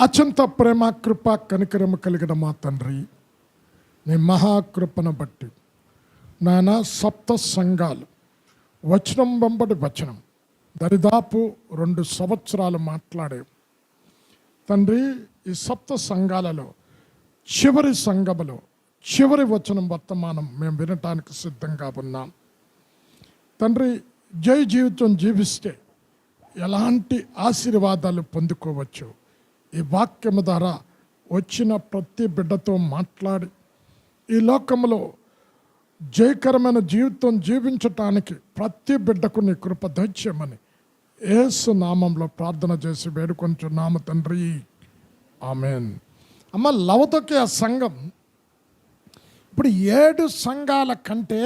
అత్యంత ప్రేమ కృప కనికరము కలిగిన మా తండ్రి, నీ మహాకృపను బట్టి నాయన సప్త సంఘాలు వచనం వెంబడి వచనం దరిదాపు 2 సంవత్సరాలు మాట్లాడే తండ్రి, ఈ సప్త సంఘాలలో చివరి సంఘములో చివరి వచనం వర్తమానం మేము వినటానికి సిద్ధంగా ఉన్నాం. తండ్రి, జై జీవితం జీవిస్తే ఎలాంటి ఆశీర్వాదాలు పొందుకోవచ్చు, ఈ వాక్యము ద్వారా వచ్చిన ప్రతి బిడ్డతో మాట్లాడి ఈ లోకంలో జయకరమైన జీవితం జీవించటానికి ప్రతి బిడ్డకు నీ కృప దయచేయమని యేసు నామంలో ప్రార్థన చేసి వేడుకొంచున్నాము తండ్రి, ఆమేన్. అమ్మ, లవొదికయ సంఘం ఇప్పుడు 7 సంఘాల కంటే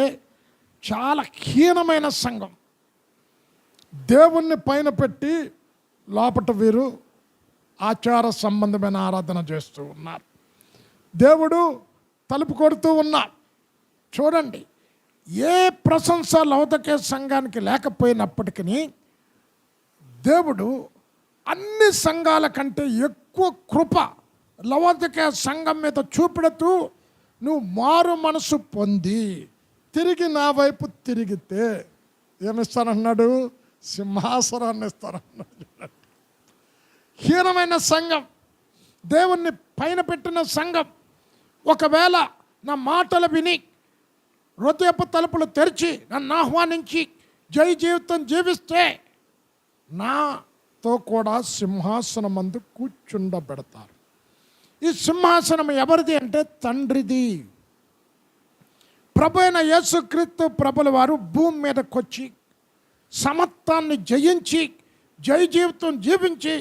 చాలా హీనమైన సంఘం. దేవుణ్ణి పైన పెట్టి లోపట వీరు ఆచార సంబంధమైన ఆరాధన చేస్తూ ఉన్నారు. దేవుడు తలుపు కొడుతూ ఉన్నారు. చూడండి, ఏ ప్రశంస లవొదికయ సంఘానికి లేకపోయినప్పటికీ దేవుడు అన్ని సంఘాల కంటే ఎక్కువ కృప లవొదికయ సంఘం మీద చూపెడుతూ, నువ్వు మారు మనసు పొంది తిరిగి నా వైపు తిరిగితే ఏమిస్తానన్నాడు? సింహాసనాన్ని ఇస్తానన్నాడు. హీనమైన సంఘం, దేవుణ్ణి పైన పెట్టిన సంఘం, ఒకవేళ నా మాటలు విని హృదయపు తలుపులు తెరిచి నన్ను ఆహ్వానించి జై జీవితం జీవిస్తే నాతో కూడా సింహాసనం అందు కూర్చుండబెడతారు. ఈ సింహాసనం ఎవరిది అంటే తండ్రిది. ప్రభు అయిన యేసుక్రీస్తు ప్రభుల వారు భూమి మీదకి వచ్చి సమత్తాన్ని జయించి జై జీవితం జీవించి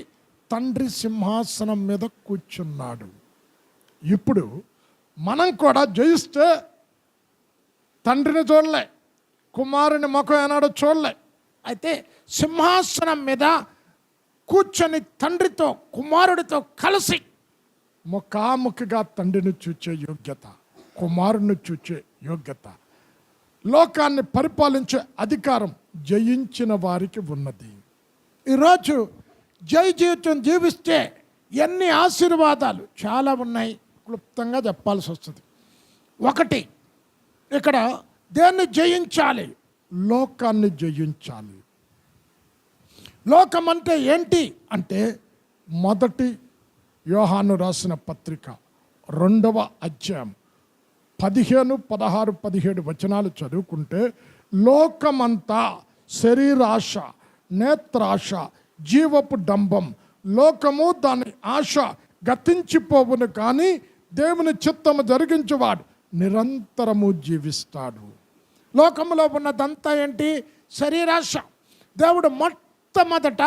తండ్రి సింహాసనం మీద కూర్చున్నాడు. ఇప్పుడు మనం కూడా జయిస్తే తండ్రిని చూడలే, కుమారుని ముఖం ఏనాడో చూడలే. అయితే సింహాసనం మీద కూర్చొని తండ్రితో కుమారుడితో కలిసి ముఖాముఖిగా తండ్రిని చూచే యోగ్యత, కుమారుని చూచే యోగ్యత, లోకాన్ని పరిపాలించే అధికారం జయించిన వారికి ఉన్నది. ఈరోజు జై జీవితం జీవిస్తే ఎన్ని ఆశీర్వాదాలు చాలా ఉన్నాయి. క్లుప్తంగా చెప్పాల్సి వస్తుంది. 1, ఇక్కడ దేన్ని జయించాలి? లోకాన్ని జయించాలి. లోకం అంటే ఏంటి అంటే, 1 యోహాను రాసిన పత్రిక 2వ అధ్యాయం 15, 16, 17 వచనాలు చదువుకుంటే, లోకమంతా శరీరాశ, నేత్రాశ, జీవపు డంబం, లోకము దాని ఆశ గతించిపోవును, కానీ దేవుని చిత్తము జరిగించువాడు నిరంతరము జీవిస్తాడు. లోకంలో ఉన్నదంతా ఏంటి? శరీరాశ. దేవుడు మొట్టమొదట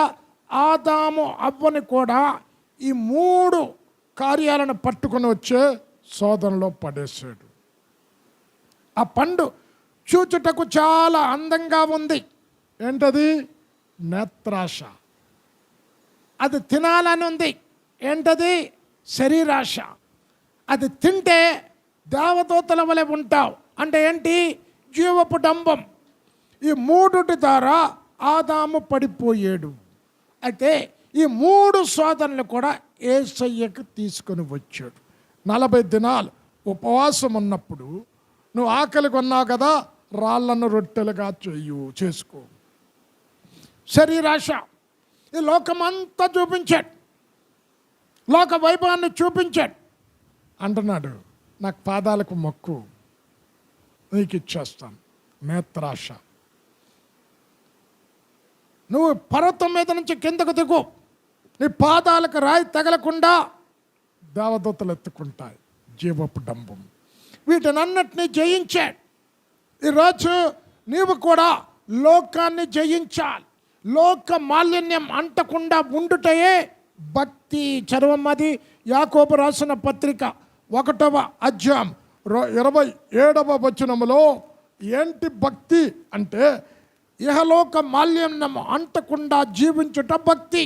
ఆదాము అవ్వని కూడా ఈ 3 కార్యాలను పట్టుకొని వచ్చే శోధనలో పడేశాడు. ఆ పండు చూచుటకు చాలా అందంగా ఉంది. ఏంటది? నేత్రాశ. అది తినాలని ఉంది. ఏంటది? శరీరాశ. అది తింటే దేవదూతల వలె ఉంటావు. అంటే ఏంటి? జీవపు డంబం. ఈ 3 ద్వారా ఆదాము పడిపోయాడు. అయితే ఈ 3 శోధనలు కూడా యేసయ్యకు తీసుకొని వచ్చాడు. 40 దినాలు ఉపవాసం ఉన్నప్పుడు నువ్వు ఆకలి కొన్నావు కదా, రాళ్ళను రొట్టెలుగా చేసుకో. శరీరాశ. ఈ లోకమంతా చూపించాడు, లోక వైభవాన్ని చూపించాడు. అంటున్నాడు, నాకు పాదాలకు మొక్కు, నీకు ఇచ్చేస్తాను. నేత్రాశ. నువ్వు పర్వతం మీద నుంచి కిందకు దిగు, నీ పాదాలకు రాయి తగలకుండా దేవదూతలు ఎత్తుకుంటాయి. జీవపు డంబం. వీటినన్నిటినీ జయించాడు. ఈరోజు నీవు కూడా లోకాన్ని జయించాలి. లోక మాలిన్యం అంటకుండా ఉండుటయే భక్తి. చదవమ్మది యాకోబు రాసిన పత్రిక 1వ అధ్యాయం 27వ వచనములో ఏంటి భక్తి అంటే, ఇహలోక మాలిన్యం అంటకుండా జీవించుట భక్తి.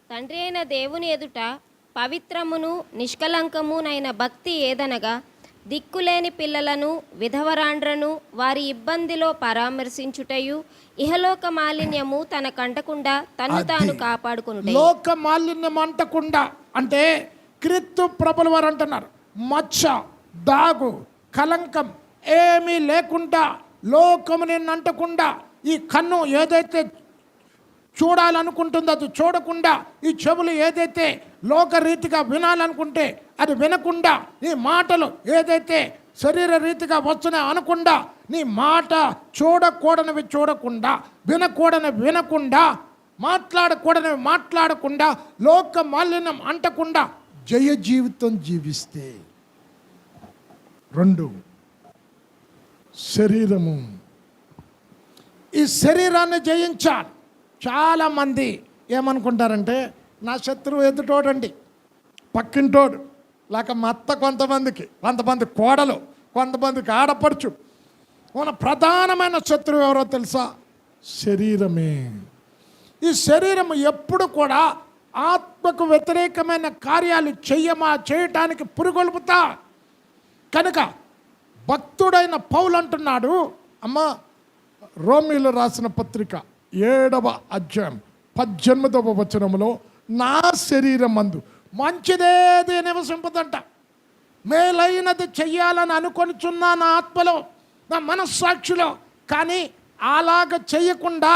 తండ్రి అయిన దేవుని ఎదుట పవిత్రమును నిష్కలంకమునైన భక్తి ఏదనగా, దిక్కులేని పిల్లలను విధవరాండ్రను వారి ఇబ్బందిలో పరామర్శించుటయు ఇహలోక మాలిన్యము తన కంటకుండా తన్ను తాను కాపాడుకునుట. లోక మాలిన్యం అంటకుండా అంటే క్రీస్తు ప్రభుల వారు అంటున్నారు, మచ్చ దాగు కలంకం ఏమీ లేకుండా, లోకము నిన్ను అంటకుండా, ఈ కన్ను ఏదైతే చూడాలనుకుంటుందో అది చూడకుండా, ఈ చెవులు ఏదైతే లోకరీతిగా వినాలనుకుంటే అది వినకుండా, నీ మాటలు ఏదైతే శరీర రీతిగా వస్తున్నాయి అనకుండా, నీ మాట చూడకూడనివి చూడకుండా, వినకూడనివి వినకుండా, మాట్లాడకూడనివి మాట్లాడకుండా, లోక మాలిన్యం అంటకుండా జయ జీవితం జీవిస్తే. 2 శరీరము. ఈ శరీరాన్ని జయించాలి. చాలామంది ఏమనుకుంటారంటే, నా శత్రువు ఎదుటోడండి, పక్కింటోడు, లేక మా అత్త, కొంతమంది కోడలు, కొంతమందికి ఆడపడుచు. మన ప్రధానమైన శత్రువు ఎవరో తెలుసా? శరీరమే. ఈ శరీరం ఎప్పుడు కూడా ఆత్మకు వ్యతిరేకమైన కార్యాలు చేయటానికి పురుగొల్పుతా. కనుక భక్తుడైన పౌలు అంటున్నాడు, అమ్మ, రోమీలు రాసిన పత్రిక 7వ అధ్యాయం 18వ వచనంలో, నా శరీరం మందు మంచిదేది నివసింపదంట, మేలైనది చెయ్యాలని అనుకొనిచున్నా నా ఆత్మలో, నా మనస్సాక్షిలో, కానీ అలాగ చెయ్యకుండా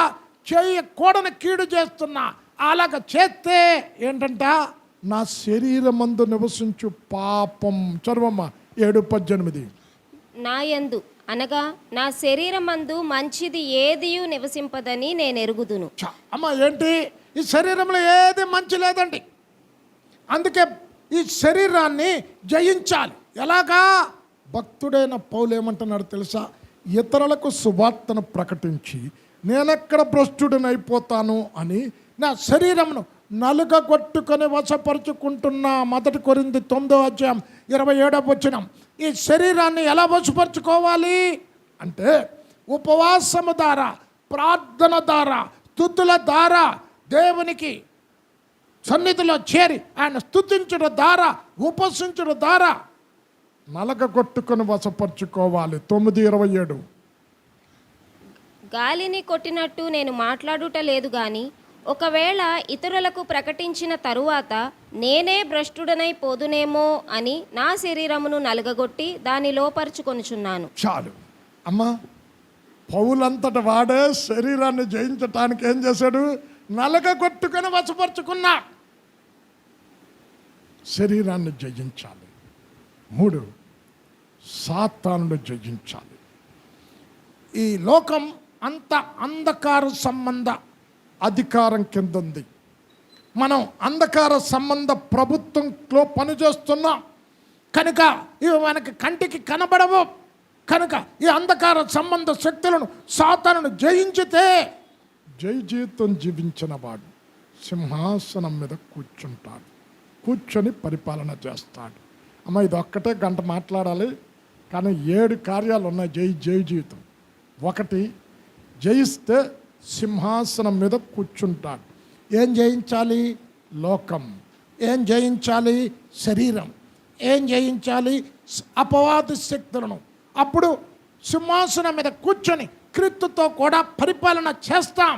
చేయకూడని కీడు చేస్తున్నా. అలాగ చేస్తే ఏంటంట, నా శరీరమందు నివసించు పాపం. చదవమ్మ 7:18. నా యందు అనగా నా శరీరమందు మంచిది ఏదియు నివసింపదని నేను ఎరుగుదును. అమ్మ, ఏంటి? ఈ శరీరంలో ఏది మంచి లేదండి. అందుకే ఈ శరీరాన్ని జయించాలి. ఎలాగా? భక్తుడైన పౌలు ఏమంటున్నాడు తెలుసా? ఇతరులకు సువార్తను ప్రకటించి నేనెక్కడ భ్రష్టుడినైపోతాను అని నా శరీరమును నలుగగొట్టుకొని వశపరుచుకుంటున్నా. 1 కొరింథీ 9వ అధ్యాయం 27వ వచనం. ఈ శరీరాన్ని ఎలా వశపరుచుకోవాలి అంటే, ఉపవాసము ద్వారా, ప్రార్థన ద్వారా, స్తుతుల ద్వారా, దేవునికి సన్నిధిలో చేరి ఆయన స్తుతించడం ద్వారా, ఉపసించడం ద్వారా నలగగొట్టుకొని వశపరుచుకోవాలి. 9:27. గాలిని కొట్టినట్టు నేను మాట్లాడుట లేదు గాని, ఒకవేళ ఇతరులకు ప్రకటించిన తరువాత నేనే భ్రష్టుడనై పోదునేమో అని నా శరీరమును నలుగగొట్టి దాని లోపరుచుకొనుచున్నాను. చాలు అమ్మా, పౌలంతట వాడే శరీరాన్ని జయించటానికి ఏం చేశాడు? నలగగొట్టుకొని వశపరుచుకున్నా. శరీరాన్ని జయించాలి. 3 సాతానుడు జయించాలి. ఈ లోకం అంత అంధకార సంబంధ అధికారం కింద ఉంది. మనం అంధకార సంబంధ ప్రభుత్వంలో పనిచేస్తున్నాం కనుక ఇవి మనకి కంటికి కనబడవు. కనుక ఈ అంధకార సంబంధ శక్తులను, సాతానును జయించితే జయ జీవితం జీవించిన వాడు సింహాసనం మీద కూర్చుంటాడు, కూర్చొని పరిపాలన చేస్తాడు. అమ్మ, ఇది ఒక్కటే గంట మాట్లాడాలి, కానీ 7 కార్యాలు ఉన్నాయి జయ జీవితం. 1, జయిస్తే సింహాసనం మీద కూర్చుంటాడు. ఏం జయించాలి? లోకం. ఏం జయించాలి? శరీరం. ఏం జయించాలి? అపవాది శక్తులను. అప్పుడు సింహాసనం మీద కూర్చొని క్రీస్తుతో కూడా పరిపాలన చేస్తాం.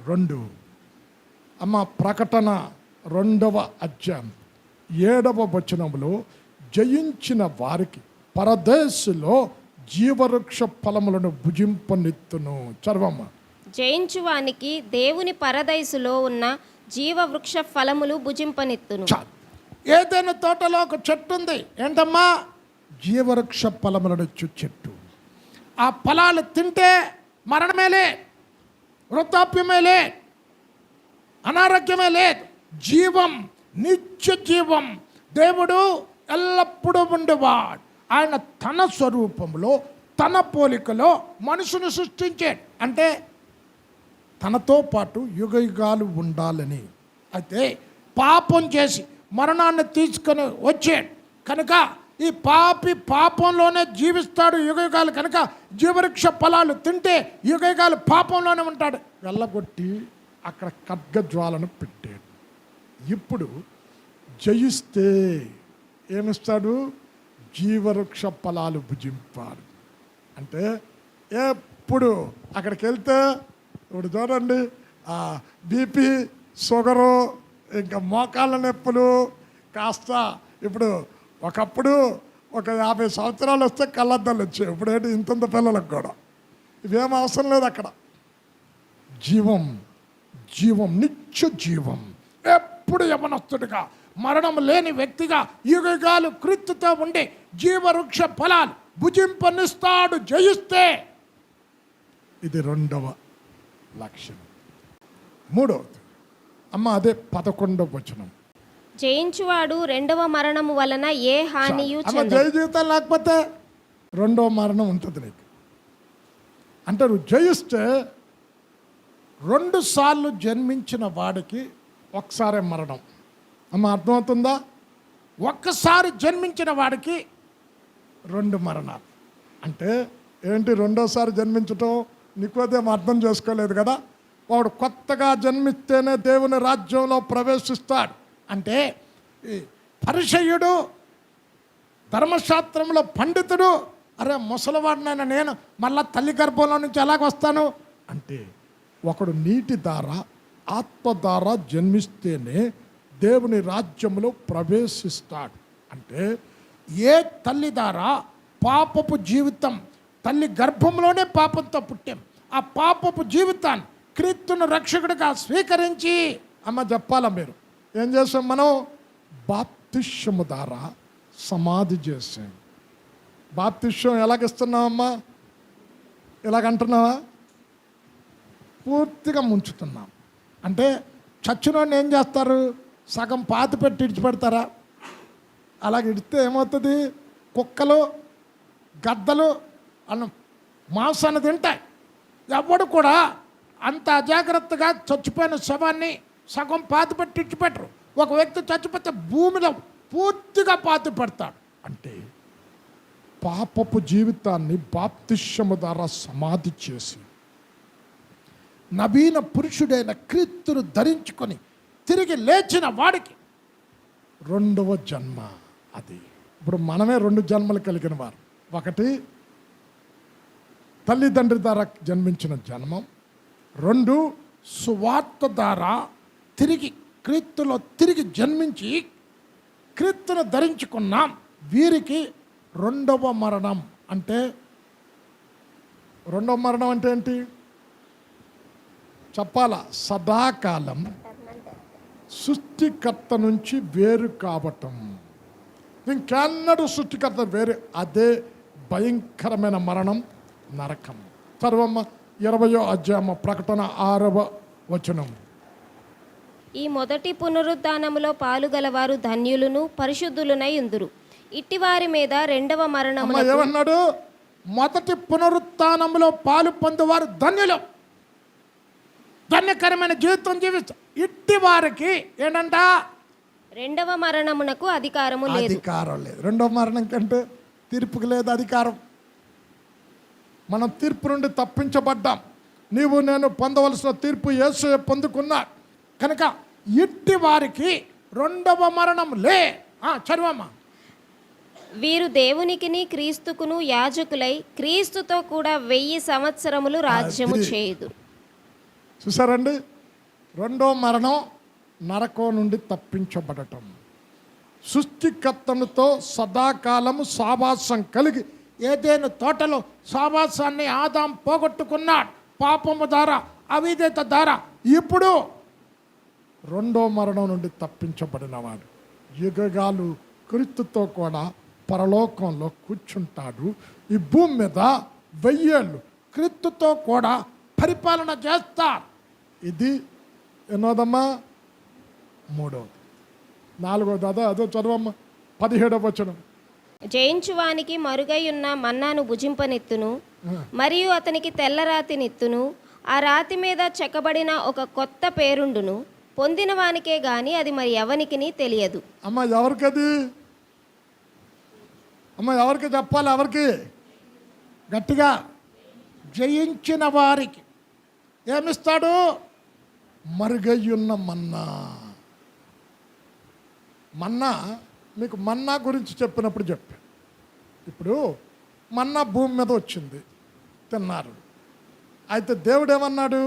2 అమ్మ, ప్రకటన 2వ అధ్యాయం 7వ వచనంలో, జయించిన వారికి పరదేశులో జీవవృక్ష ఫలములను భుజింపనిత్తును. చర్వమ్మ. జయించువానికి దేవుని పరదైసులో ఉన్న జీవవృక్ష ఫలములు భుజింపనిత్తును. ఏదైనా తోటలో ఒక చెట్టు ఉంది. ఏంటమ్మా? జీవవృక్ష ఫలములను చెట్టు. ఆ ఫలాలు తింటే మరణమేలే, వృద్ధాప్యమేలే, అనారోగ్యమే లేదు. జీవం, నిత్య జీవం. దేవుడు ఎల్లప్పుడూ ఉండేవాడు. ఆయన తన స్వరూపంలో, తన పోలికలో మనుషుని సృష్టించాడు. అంటే తనతో పాటు యుగయుగాలు ఉండాలని. అయితే పాపం చేసి మరణాన్ని తీసుకొని వచ్చాడు కనుక ఈ పాపంలోనే జీవిస్తాడు యుగయుగాలు. కనుక జీవవృక్ష ఫలాలు తింటే యుగయుగాలు పాపంలోనే ఉంటాడు. వెళ్ళగొట్టి అక్కడ ఖడ్గజ్వాలను పెట్టాడు. ఇప్పుడు జయిస్తే ఏమిస్తాడు? జీవవృక్ష ఫలాలు భుజింపాడు. అంటే ఎప్పుడు అక్కడికి వెళ్తే ఇప్పుడు చూడండి, బీపీ, షుగరు, ఇంకా మోకాళ్ళ నొప్పులు కాస్త. ఇప్పుడు ఒకప్పుడు ఒక 50 సంవత్సరాలు వస్తే కళ్ళద్దాలు వచ్చాయి. ఇప్పుడు ఏంటి ఇంతంత పిల్లలకు కూడా ఇవేం అవసరం లేదు. అక్కడ జీవం, జీవం, నిత్య జీవం, ఎప్పుడు యవనస్తుడిగా, మరణం లేని వ్యక్తిగా యుగాలు క్రీస్తుతో ఉండి జీవవృక్ష ఫలాలు భుజింపనిస్తాడు జయిస్తే. ఇది 2వ లక్షణం. 3వది అమ్మ, అదే 11వ వచనం. జయించువాడు 2వ మరణము వలన ఏ హానియు అమ్మ, చెందదు. జయ జీవితం లేకపోతే 2వ మరణం ఉంటుంది నీకు. అంటే నువ్వు జయిస్తే 2 సార్లు జన్మించిన వాడికి ఒకసారే మరణం. అమ్మ, అర్థమవుతుందా? ఒక్కసారి జన్మించిన వాడికి 2 మరణాలు. అంటే ఏంటి 2వసారి జన్మించటం? నీకోదేమో అర్థం చేసుకోలేదు కదా. వాడు కొత్తగా జన్మిస్తేనే దేవుని రాజ్యంలో ప్రవేశిస్తాడు. అంటే ఈ పరిసయ్యుడు, ధర్మశాస్త్రంలో పండితుడు, అరే ముసలివాడినైనా నేను మళ్ళా తల్లి గర్భంలో నుంచి ఎలాగ వస్తాను అంటే, ఒకడు నీటి ద్వారా, ఆత్మ ద్వారా జన్మిస్తేనే దేవుని రాజ్యంలో ప్రవేశిస్తాడు. అంటే ఏ తల్లి ద్వారా పాపపు జీవితం, తల్లి గర్భంలోనే పాపంతో పుట్టాం, ఆ పాపపు జీవితాన్ని క్రీస్తును రక్షకుడిగా స్వీకరించి, అమ్మ చెప్పాలా మీరు ఏం చేసాం? మనం బాప్తిష్యము ద్వారా సమాధి చేసాం. బాప్తిష్యం ఎలాగిస్తున్నావమ్మా? ఇలాగంటున్నావా? పూర్తిగా ముంచుతున్నాం. అంటే చచ్చినోడిని ఏం చేస్తారు? సగం పాతి పెట్టి ఇడిచిపెడతారా? అలాగ ఇడితే ఏమవుతుంది? కుక్కలు, గద్దలు అన్న మాంసాన్ని తింటాయి. ఎవడు కూడా అంత అజాగ్రత్తగా చచ్చిపోయిన శవాన్ని సగం పాతి పెట్టి ఇడిచిపెట్టరు. ఒక వ్యక్తి చచ్చిపోతే భూమిలో పూర్తిగా పాతి పెడతాడు. అంటే పాపపు జీవితాన్ని బాప్తిష్యము ద్వారా సమాధి చేసి నవీన పురుషుడైన క్రీస్తును ధరించుకొని తిరిగి లేచిన వాడికి 2వ జన్మ. అది ఇప్పుడు మనమే 2 జన్మలు కలిగిన వారు. ఒకటి తల్లిదండ్రి ద్వారా జన్మించిన జన్మం, 2 సువార్త ద్వారా తిరిగి క్రీస్తులో తిరిగి జన్మించి క్రీస్తును ధరించుకున్నాం. వీరికి 2వ మరణం. అంటే 2వ మరణం అంటే ఏంటి చెప్పాలా? సదాకాలం సృష్టికర్త నుంచి వేరు కావటం. ఇంకెన్నడూ సృష్టికర్త వేరు. అదే భయంకరమైన మరణం, నరకం. సర్వమ్మ 20వ అధ్యాయం ప్రకటన 6వ వచనం. ఈ మొదటి పునరుద్ధానములో పాలుగలవారు ధన్యులను పరిశుద్ధులునై ఉందురు. ఇట్టివారి మీద 2వ మరణము. ఏమన్నాడు? మొదటి పునరుత్థానంలో పాలు పొందేవారు ధన్యులు, ధన్యకరమైన జీవితం జీవిస్తారు. ఇట్టి వారికి ఏంటంట? 2వ మరణమునకు అధికారము లేదు. అధికారం లేదు. 2వ మరణం కంటే తీర్పుకు లేదు అధికారం. మనం తీర్పు నుండి తప్పించబడ్డాం. నీవు నేను పొందవలసిన తీర్పు యేసు పొందుకున్నా కనుక ఇట్టి వారికి 2వ మరణం లే. చదవమ్మా. వీరు దేవునికిని క్రీస్తుకును యాజకులై క్రీస్తుతో కూడా 1000 సంవత్సరములు రాజ్యము చేయుదు. చూసారండి, 2వ మరణం నరకం నుండి తప్పించబడటం. సృష్టికర్తనుతో సదాకాలము సావాసం కలిగి ఏదైనా తోటలో సావాసాన్ని ఆదాం పోగొట్టుకున్నాడు పాపము ద్వారా, అవిధేయత ద్వారా. ఇప్పుడు 2వ మరణం నుండి తప్పించబడినవాడు యుగాలు క్రీస్తుతో కూడా పరలోకంలో కూర్చుంటాడు. ఈ భూమి మీద 1000 ఏళ్ళు క్రీస్తుతో కూడా పరిపాలన చేస్తారు. ఇది ఎన్నోదమ్మా? 3వది. 4వది అదో చదవమ్మా. 17వ వచనం. జయించువానికి మరుగై ఉన్న మన్నాను భుజింపనెత్తును, మరియు అతనికి తెల్లరాతి నెత్తును. ఆ రాతి మీద చెక్కబడిన ఒక కొత్త పేరుండును. పొందిన వానికే గాని అది మరి ఎవనికిని తెలియదు. అమ్మ ఎవరికది? అమ్మ ఎవరికి చెప్పాలి? ఎవరికి? గట్టిగా. జయించిన వారికి ఏమిస్తాడు? మరుగయ్యున్న మన్నా. మన్నా మీకు మన్నా గురించి చెప్పినప్పుడు చెప్పాను. ఇప్పుడు మన్నా భూమి మీద వచ్చింది, తిన్నారు. అయితే దేవుడు ఏమన్నాడు?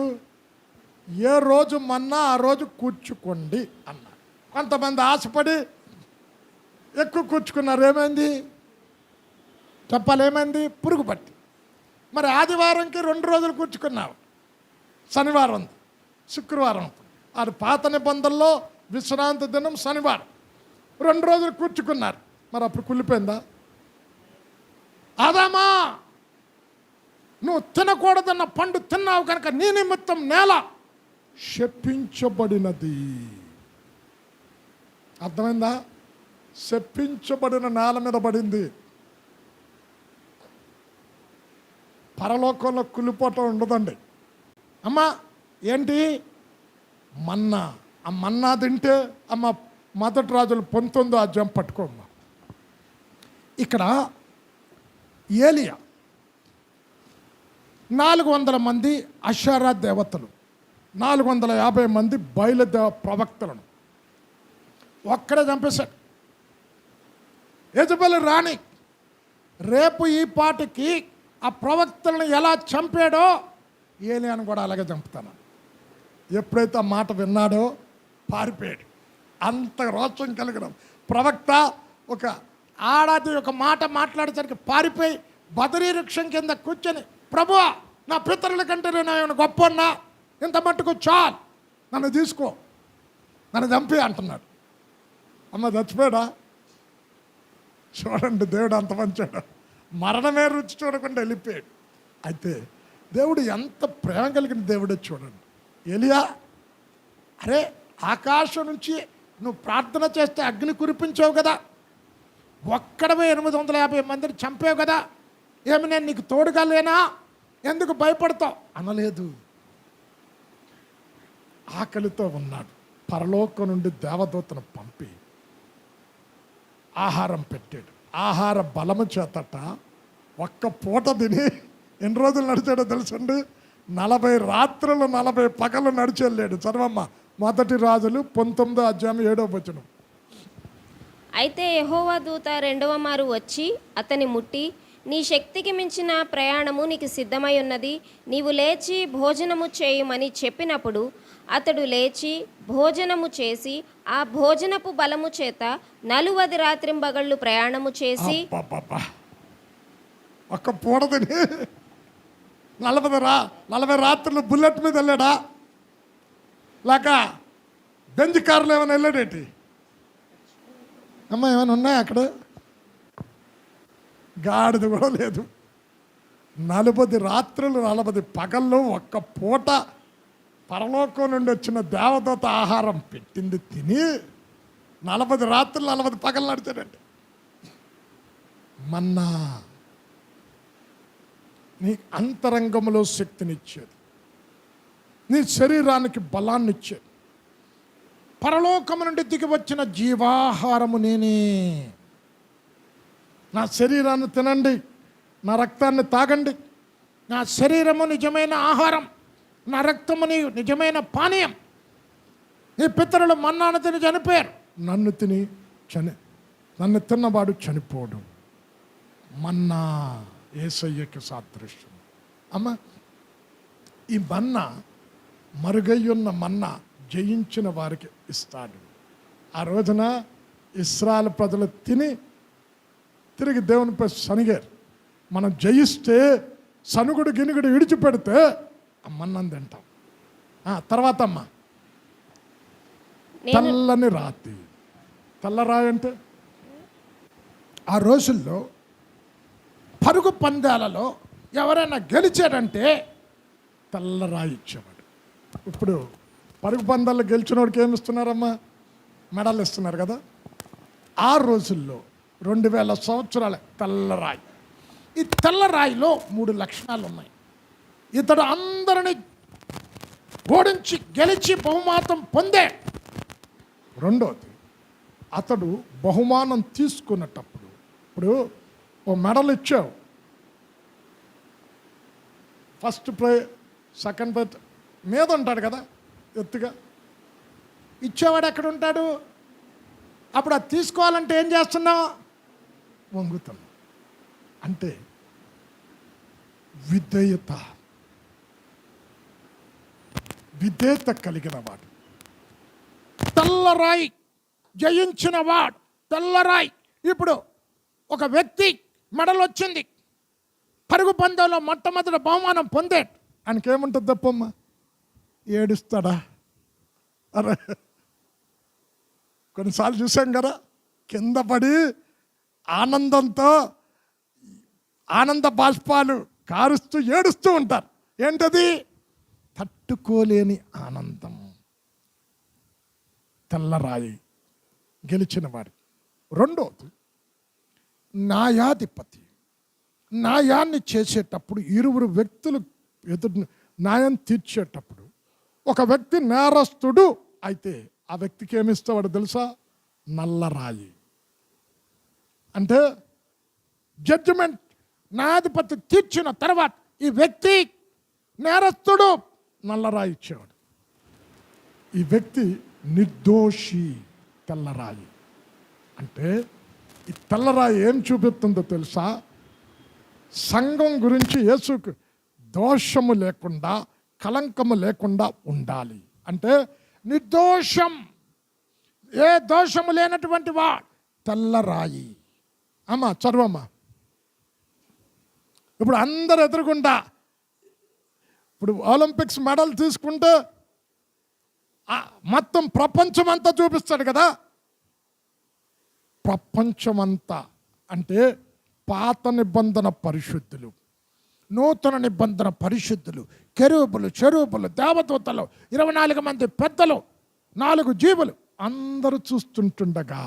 ఏ రోజు మన్నా ఆ రోజు కూర్చుకోండి అన్నాడు. కొంతమంది ఆశపడి ఎక్కువ కూర్చుకున్నారు. ఏమైంది చెప్పాలి? ఏమైంది? పురుగు పట్టి. మరి ఆదివారంకి 2 రోజులు కూర్చుకున్నావు, శనివారం ఉంది, శుక్రవారం ఉంది. అది పాత నిబంధనలో విశ్రాంతి దినం శనివారం. 2 రోజులు కూర్చుకున్నారు. మరి అప్పుడు కుళ్ళిపోయిందా? ఆదామా, నువ్వు తినకూడదన్న పండు తిన్నావు కనుక నీ నిమిత్తం నేల శపించబడినది. అర్థమైందా? శపించబడిన నేల మీద పడింది. పరలోకంలో కుళ్ళిపోవటం ఉండదండి. అమ్మ ఏంటి? మన్నా. ఆ మన్నా తింటే అమ్మ మొదటి రాజులు 19వ అధ్యాయం పట్టుకోమ్మ. ఇక్కడ ఏలియా 400 మంది అషారా దేవతలు, 450 మంది బయలుదేవ ప్రవక్తలను ఒక్కడే చంపేశాడు. యెజెబెలు రాణి రేపు ఈ పాటికి ఆ ప్రవక్తలను ఎలా చంపాడో ఏలియాను కూడా అలాగే చంపుతాను. ఎప్పుడైతే ఆ మాట విన్నాడో పారిపోయాడు. అంత రోషం కలిగిన ప్రవక్త ఒక ఆడాది ఒక మాట మాట్లాడేసరికి పారిపోయి బదరీ వృక్షం కింద కూర్చొని, ప్రభువా, నా పితరుల కంటే నేను ఆయన గొప్పన్నా, ఇంత మట్టుకు చాలు, నన్ను తీసుకో, నన్ను చంపి అంటున్నాడు. అమ్మ చచ్చిపోయాడా? చూడండి, దేవుడు అంత మంచాడు. మరణమే రుచి చూడకుండా వెళ్ళిపోయాడు. అయితే దేవుడు ఎంత ప్రేమ కలిగిన దేవుడో చూడండి. ఏలియా, అరే ఆకాశం నుంచి నువ్వు ప్రార్థన చేస్తే అగ్ని కురిపించావు కదా, ఒక్కడమే 850 మందిని చంపావు కదా, ఏమి నేను నీకు తోడుగా లేనా, ఎందుకు భయపడతావు అనలేదు. ఆకలితో ఉన్నాడు. పరలోకం నుండి దేవదూతను పంపి ఆహారం పెట్టాడు. ఆహార బలము చేతట ఒక్క పూట తిని ఎన్ని రోజులు నడిచాడో తెలుసండి? 40 రాత్రులు 40 పగలు నడిచి వెళ్ళాడు. చదవమ్మ, 1 రాజులు 19వ అధ్యాయం 7వ వచనం. అయితే యెహోవా దూత 2వ మారు వచ్చి అతని ముట్టి, నీ శక్తికి మించిన ప్రయాణము నీకు సిద్ధమై ఉన్నది, నీవు లేచి భోజనము చేయుమని చెప్పినప్పుడు అతడు లేచి భోజనము చేసి ఆ భోజనపు బలము చేత 40 రాత్రింబగళ్ళు ప్రయాణము చేసి అబ్బబ్బబ్బా. ఒక్క పూట తిని 40 రాత్రులు బుల్లెట్ మీద వెళ్ళాడా, లేక బెంజ్ కార్లు ఏమైనా వెళ్ళాడేంటి? అమ్మ ఏమైనా ఉన్నాయా అక్కడ? గాడిద కూడా లేదు. 40 రాత్రులు 40 పగళ్ళు ఒక్క పూట పరలోకం నుండి వచ్చిన దేవదూత ఆహారం పెట్టింది తిని 40 రాత్రులు 40 పగలు నడిచాడండి. మన్నా నీ అంతరంగంలో శక్తినిచ్చేది, నీ శరీరానికి బలాన్నిచ్చేది. పరలోకము నుండి దిగి వచ్చిన జీవాహారము నేనే. నా శరీరాన్ని తినండి, నా రక్తాన్ని తాగండి. నా శరీరము నిజమైన ఆహారం, నా రక్తము నిజమైన పానీయం. నీ పితరులు మన్నాను తిని చనిపోయారు, నన్ను తిన్నవాడు చనిపోడు. మన్నా యేసయ్యకి సాదృశ్యం. అమ్మ, ఈ మన్నా మరుగయ్యున్న మన్నా జయించిన వారికి ఇస్తాడు. ఆ రోజున ఇశ్రాయేలు ప్రజలు తిని తిరిగి దేవునిపై సనిగారు. మనం జయిస్తే సనుగుడు గినుగుడు విడిచిపెడితే అమ్మన్నం తింటాం. తర్వాత అమ్మ తెల్లని రాతి. తెల్లరాయి అంటే ఆ రోజుల్లో పరుగు పందాలలో ఎవరైనా గెలిచాడంటే తెల్లరాయి ఇచ్చేవాడు. ఇప్పుడు పరుగు పందాల్లో గెలిచిన వాడికి ఏమి ఇస్తున్నారమ్మా? మెడల్ ఇస్తున్నారు కదా. ఆ రోజుల్లో 2000 సంవత్సరాల తెల్లరాయి. ఈ తెల్లరాయిలో 3 లక్షణాలు ఉన్నాయి. ఇతడు అందరిని ఓడించి గెలిచి బహుమానం పొందే. రెండోది, అతడు బహుమానం తీసుకున్నటప్పుడు, ఇప్పుడు ఓ మెడల్ ఇచ్చావు, ఫస్ట్ ప్రైజ్ సెకండ్ ప్రైజ్ మీద ఉంటాడు కదా ఎత్తుగా, ఇచ్చేవాడు ఎక్కడ ఉంటాడు? అప్పుడు అది తీసుకోవాలంటే ఏం చేస్తున్నావు? వంగుతున్నావు. అంటే విధేయత కలిగిన వాడు. తెల్లరాయి జయించిన వాడు తెల్లరాయి. ఇప్పుడు ఒక వ్యక్తి మెడల్ వచ్చింది, పరుగు పందెంలో మొట్టమొదటి బహుమానం పొందాడు. ఆయనకేముంటుంది తప్పమ్మ? ఏడుస్తాడా? అరే కొన్నిసార్లు చూసాం కదా, కింద పడి ఆనందంతో ఆనంద బాష్పాలు కారుస్తూ ఏడుస్తూ ఉంటారు. ఏంటది? తట్టుకోలేని ఆనందం. తెల్లరాయి గెలిచిన వాడు. రెండోది న్యాయాధిపతి. న్యాయాన్ని చేసేటప్పుడు ఇరువురు వ్యక్తులు ఎదురు న్యాయం తీర్చేటప్పుడు ఒక వ్యక్తి నేరస్తుడు అయితే ఆ వ్యక్తికి ఏమిస్తావాడు తెలుసా? నల్లరాయి. అంటే జడ్జిమెంట్ న్యాయాధిపతి తీర్చిన తర్వాత ఈ వ్యక్తి నేరస్తుడు, నల్లరాయి ఇచ్చేవాడు. ఈ వ్యక్తి నిర్దోషి, తెల్లరాయి. అంటే ఈ తెల్లరాయి ఏం చూపిస్తుందో తెలుసా? సంఘం గురించి యేసుకు దోషము లేకుండా, కలంకము లేకుండా ఉండాలి. అంటే నిర్దోషం, ఏ దోషము లేనటువంటి వాడు తెల్లరాయి. అమ్మా చదవమ్మా. ఇప్పుడు అందరు ఎదురుగుండా, ఇప్పుడు ఒలింపిక్స్ మెడల్ తీసుకుంటే మొత్తం ప్రపంచం అంతా చూపిస్తాడు కదా. ప్రపంచమంతా అంటే పాత నిబంధన పరిశుద్ధులు, నూతన నిబంధన పరిశుద్ధులు, కెరూబులు, చెరూబులు, దేవదూతలు, 24 మంది పెద్దలు, 4 జీవులు అందరూ చూస్తుంటుండగా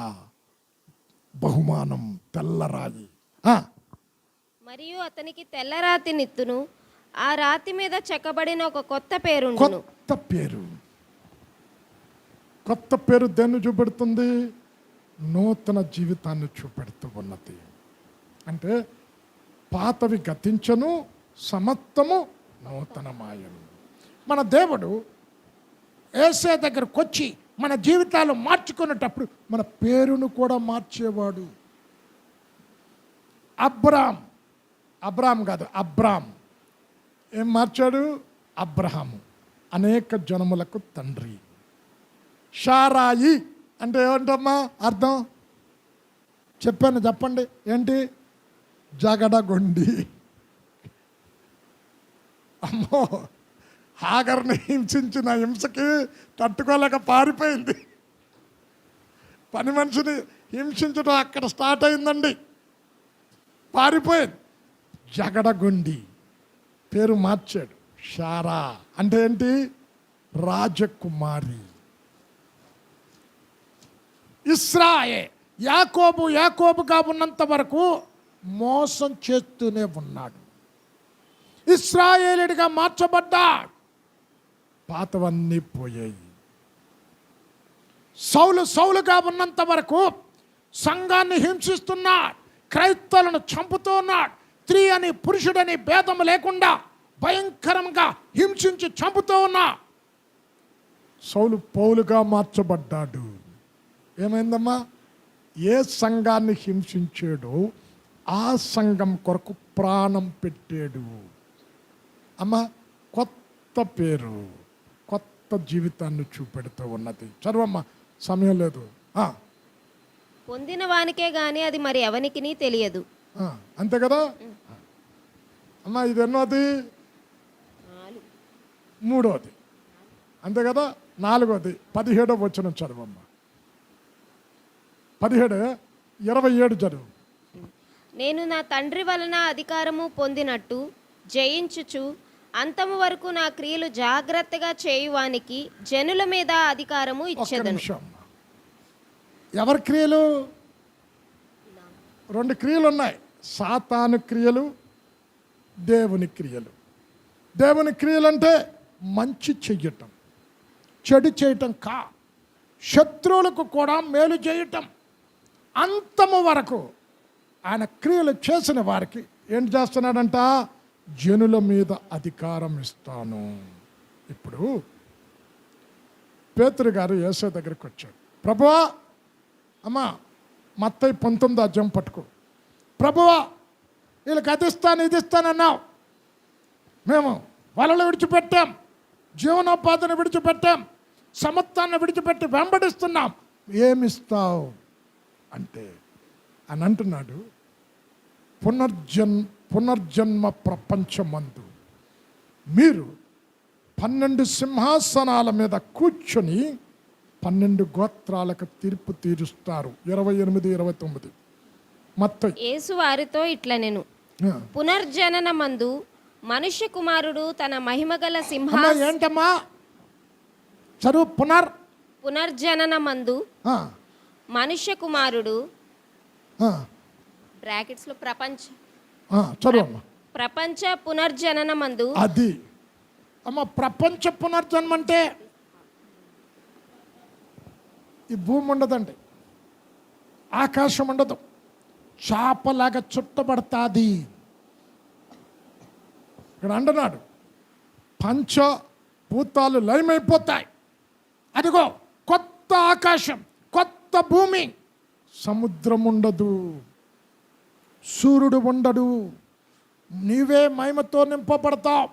బహుమానం తెల్లరాయి. మరియు అతనికి తెల్లరాతి నిత్తును, ఆ రాతి మీద చెక్కబడిన ఒక కొత్త పేరు. కొత్త పేరు దేన్ని చూపెడుతుంది? నూతన జీవితాన్ని చూపెడుతూ ఉన్నది. అంటే పాతవి గతించను, సమస్తము నూతనమాయను. మన దేవుడు యేసే దగ్గరకు వచ్చి మన జీవితాలు మార్చుకునేటప్పుడు మన పేరును కూడా మార్చేవాడు. అబ్రామ్ ఏం మార్చాడు? అబ్రహాము, అనేక జనములకు తండ్రి. షారాయి అంటే ఏమంటమ్మా అర్థం? చెప్పాను, చెప్పండి ఏంటి? జగడగొండి. అమ్మో, హాగర్ని హింసించిన హింసకి తట్టుకోలేక పారిపోయింది. పని మనిషిని హింసించడం అక్కడ స్టార్ట్ అయిందండి, పారిపోయింది. జగడగొండి పేరు మార్చాడు. షారా అంటే ఏంటి? రాజకుమారి. ఇస్రాయే యాకోబుగా ఉన్నంత వరకు మోసం చేస్తూనే ఉన్నాడు. ఇశ్రాయేలుడిగా మార్చబడ్డాడు. పాతవన్నీ పోయాయి. సౌలుగా ఉన్నంత వరకు సంఘాన్ని హింసిస్తున్నాడు, క్రైస్తవులను చంపుతూ ఉన్నాడు. స్త్రీ అని పురుషుడని భేదం లేకుండా భయంకరంగా హింసించి చంపుతూ ఉన్నాడు. సౌలు పౌలుగా మార్చబడ్డాడు. ఏమైందమ్మా? ఏ సంఘాన్ని హింసించాడో ఆ సంఘం కొరకు ప్రాణం పెట్టాడు. అమ్మా, కొత్త పేరు, కొత్త జీవితాన్ని చూపెడుతూ ఉన్నది. చదవమ్మా, సమయం లేదు. పొందిన వానికే గాని అది మరి ఎవనికి తెలియదు. అంతే కదా అమ్మా. ఇది ఎన్నోది? 3వది. అంతే కదా. 4వది 17వ వచనం చదవమ్మా. 17:27 చదువు. నేను నా తండ్రి వలన అధికారము పొందినట్టు జయించుచు అంతము వరకు నా క్రియలు జాగ్రత్తగా చేయువానికి జనుల మీద అధికారము ఇచ్చేదను. ఎవరి క్రియలు? 2 క్రియలు ఉన్నాయి. సాతాను క్రియలు, దేవుని క్రియలు. దేవుని క్రియలు అంటే మంచి చెయ్యటం, చెడు చేయటం కా, శత్రువులకు కూడా మేలు చేయటం. అంతము వరకు ఆయన క్రియలు చేసిన వారికి ఏం చేస్తున్నాడంట? జనుల మీద అధికారం ఇస్తాను. ఇప్పుడు పేతురు గారు యేసు దగ్గరికి వచ్చాడు. ప్రభువా, అమ్మా మత్తయి 19వ అధ్యాయం పట్టుకో. ప్రభువా, వీళ్ళకి అది ఇస్తాను ఇది ఇస్తానన్నావు. మేము వలలు విడిచిపెట్టాం, జీవనోపాధిని విడిచిపెట్టాం, సమత్వాన్ని విడిచిపెట్టి వెంబడిస్తున్నాం, ఏమిస్తావు అంటే అని అంటున్నాడు. పునర్జన్మ ప్రపంచమందు మీరు 12 సింహాసనాల మీద కూర్చొని 12 గోత్రాలకు తీర్పు తీరుస్తారు. 28, 29 మత్తయి. యేసు వారితో ఇట్లనెను, పునర్జననమందు మనుష్య కుమారుడు తన మహిమగల ఏంటమ్మా చదువు? పునర్జననమందు మనుష్య కుమారుడు బ్రాకెట్స్లో ప్రపంచ పునర్జననమందు. అది అమ్మ ప్రపంచ పునర్జన్మ అంటే ఈ భూమి ఉండదండి, ఆకాశం ఉండదు, చాపలాగా చుట్టబడతాది. ఇక్కడ అంటున్నాడు పంచభూతాలు లయమైపోతాయి. అదిగో కొత్త ఆకాశం, కొత్త భూమి, సముద్రం ఉండదు, సూర్యుడు ఉండడు, నీవే మహిమతో నింపబడతావు.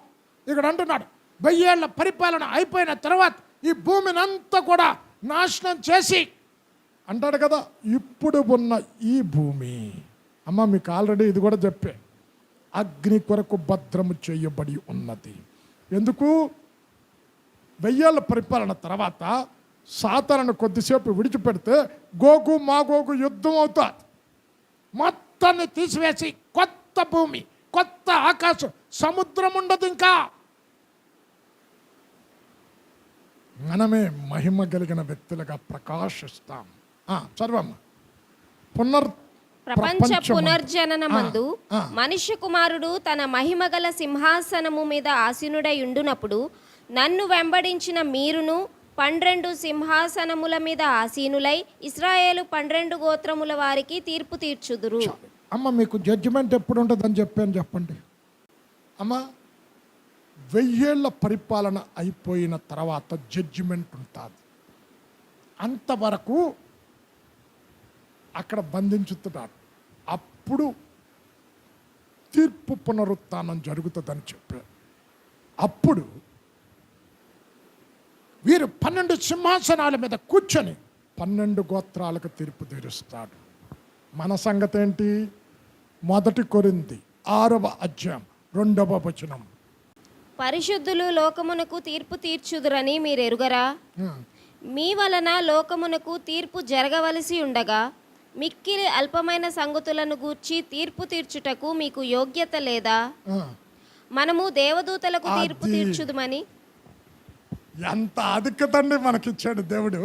ఇక్కడ అంటున్నాడు 1000 ఏళ్ల పరిపాలన అయిపోయిన తర్వాత ఈ భూమిని అంతా కూడా నాశనం చేసి అంటాడు కదా, ఇప్పుడు ఉన్న ఈ భూమి అమ్మ మీకు ఆల్రెడీ ఇది కూడా చెప్పే, అగ్ని కొరకు భద్రము చేయబడి ఉన్నది. ఎందుకు? 1000 ఏళ్ల పరిపాలన తర్వాత సాతానును కొద్దిసేపు విడిచిపెడితే గోగు మాగోగు యుద్ధం అవుతుంది. మొత్తాన్ని తీసివేసి కొత్త భూమి, కొత్త ఆకాశం, సముద్రం ఉండదు. ఇంకా మనమే మహిమ కలిగిన వ్యక్తులుగా ప్రకాశిస్తాం. చదవమ్మ. ప్రపంచ పునర్జననమందు మనుష్య కుమారుడు తన మహిమగల సింహాసనము మీద ఆసీనుడై ఉండునప్పుడు నన్ను వెంబడించిన మీరును 12 సింహాసనముల మీద ఆసీనులై ఇశ్రాయేలు 12 గోత్రముల వారికి తీర్పు తీర్చుదురు. అమ్మ మీకు జడ్జిమెంట్ ఎప్పుడు ఉంటుందని చెప్పండి అమ్మ. 1000 ఏళ్ల పరిపాలన అయిపోయిన తర్వాత జడ్జిమెంట్ ఉంటుంది. అంతవరకు అక్కడ బంధించుతున్నాడు. అప్పుడు తీర్పు పునరుత్థానం జరుగుతుందని చెప్పారు. అప్పుడు వీరు 12 సింహాసనాల మీద కూర్చొని 12 గోత్రాలకు తీర్పు తీరుస్తాడు. మన సంగతి ఏంటి? 1 కొరింథీ 6వ అధ్యాయం 2వ వచనం. పరిశుద్ధులు లోకమునకు తీర్పు తీర్చుదురని మీరు ఎరుగరా? మీ వలన లోకమునకు తీర్పు జరగవలసి ఉండగా మిక్కిలి అల్పమైన సంగతులను గూర్చి తీర్పు తీర్చుటకు మీకు యోగ్యత లేదా? మనము దేవదూతలకు తీర్పు తీర్చుదుమని. ఎంత అధికతండి మనకిచ్చాడు దేవుడు.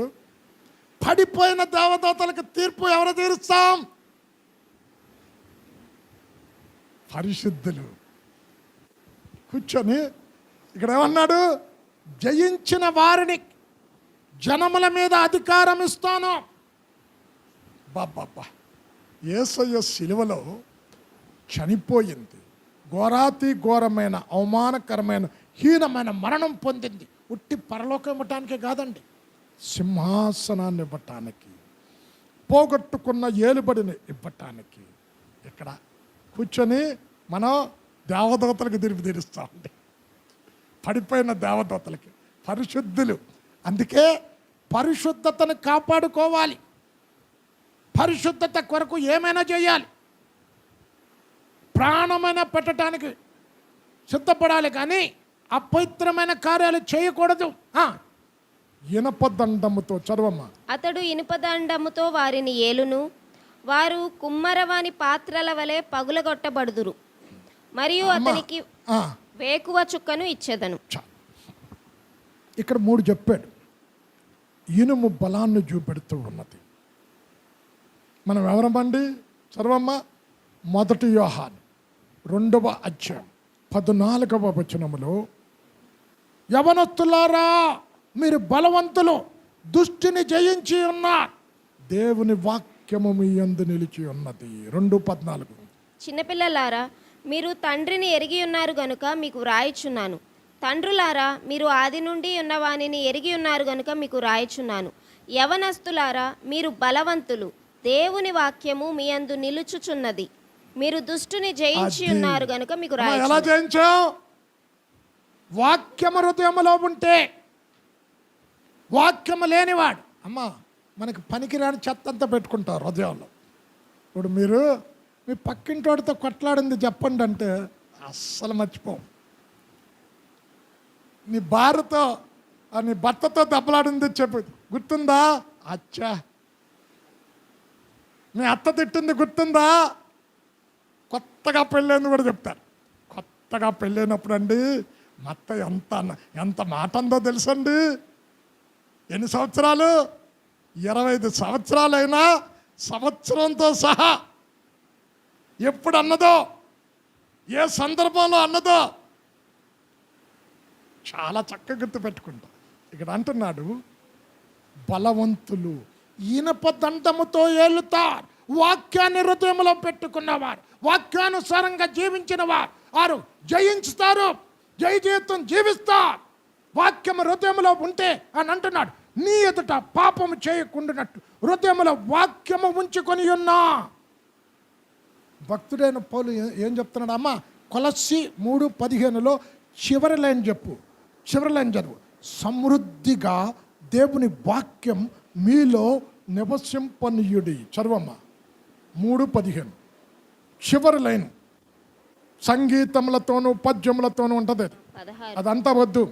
పడిపోయిన దేవదూతలకు తీర్పు ఎవరు తీరుస్తాం? పరిశుద్ధులు కూర్చొని ఇక్కడ ఏమన్నాడు? జయించిన వారిని జనముల మీద అధికారం ఇస్తాను. బాబ్బా, యేసయ్య శిలువలో చనిపోయింది, ఘోరాతి ఘోరమైన అవమానకరమైన హీనమైన మరణం పొందింది. ఉట్టి పరలోకం ఇవ్వటానికే కాదండి, సింహాసనాన్ని ఇవ్వటానికి, పోగొట్టుకున్న ఏలుబడిని ఇవ్వటానికి. ఇక్కడ కూర్చొని మనం దేవదూతలకు తీర్పు తీరుస్తామండి. పడిపోయిన దేవదూతలకి, పరిశుద్ధులు. అందుకే పరిశుద్ధతను కాపాడుకోవాలి. పరిశుద్ధత కొరకు ఏమైనా చేయాలి, ప్రాణమైనా పెట్టడానికి సిద్ధపడాలి, కానీ అపవిత్రమైన కార్యాలు చేయకూడదు. ఇనపదండముతో చదవమ్మా. అతడు ఇనుపదండముతో వారిని ఏలును, వారు కుమ్మరవాని పాత్రల వలె పగులగొట్టబడుదురు, మరియు అతనికి వేకువ చుక్కను ఇచ్చేదను. ఇక్కడ 3 చెప్పాడు. ఇనుము బలాన్ని చూపెడుతూ ఉన్నది. మనం ఎవరమండి? చదవమ్మా. 1 యోహాను 2వ అధ్యాయం 14వ వచనములో, యవనస్తులారా మీరు బలవంతులు, దుష్టిని జయించి ఉన్నారు, దేవుని వాక్యము మీ యందు నిలిచి ఉన్నది. 2:14. చిన్నపిల్లలారా మీరు తండ్రిని ఎరిగి ఉన్నారు గనుక మీకు వ్రాయిచున్నాను. తండ్రులారా మీరు ఆది నుండి ఉన్న వానిని ఎరిగి ఉన్నారు గనుక మీకు వ్రాయిచున్నాను. యవనస్తులారా మీరు బలవంతులు, దేవుని వాక్యము మీ యందు నిలుచుచున్నది. మీరు దుష్టుని జయించి అది. ఉన్నారు గనుక మీకు అమ్మా, రాయి. ఎలా జయించాం? వాక్యము హృదయములో ఉంటే. వాక్యము లేనివాడు అమ్మా మనకి పనికిరాని చెత్త అంతా పెట్టుకుంటారు హృదయంలో. ఇప్పుడు మీరు మీ పక్కింటోడితో కొట్లాడింది చెప్పండి అంటే అస్సలు మర్చిపోం. నీ భార్యతో నీ భర్తతో దెబ్బలాడింది చెప్పు, గుర్తుందా? అచ్చా. మీ అత్త తిట్టింది గుర్తుందా? కొత్తగా పెళ్ళైంది కూడా చెప్తారు. కొత్తగా పెళ్ళైనప్పుడు అండి మా అత్త ఎంత మాట అందో తెలుసండి. ఎన్ని సంవత్సరాలు? 25 సంవత్సరాలైనా సంవత్సరంతో సహా ఎప్పుడు అన్నదో, ఏ సందర్భంలో అన్నదో చాలా చక్కగా గుర్తుపెట్టుకుంటా. ఇక్కడ అంటున్నాడు, బలవంతులు ఈనప దండముతో ఏలుతారు, వాక్యాన్ని హృదయంలో పెట్టుకున్నవారు, వాక్యానుసారంగా జీవించిన వారు జయించుతారు, జయ జీవితం జీవిస్తారు. వాక్యం హృదయంలో ఉంటే అని అంటున్నాడు. నీ ఎదుట పాపము చేయకుండానట్టు హృదయంలో వాక్యము ఉంచుకొని ఉన్నా. భక్తుడైన పౌలు ఏం చెప్తున్నాడు? అమ్మ కొలస్సి 3:15 చివరి లైన్ చెప్పు, చివరి లైన్ చదువు. సమృద్ధిగా దేవుని వాక్యం మీలో నివసింపనీయుడి. చదవమ్మా 3:15 చివరి లైన్. సంగీతములతోనూ పద్యములతోనూ ఉంటుంది, 16. అదంతా వద్దు.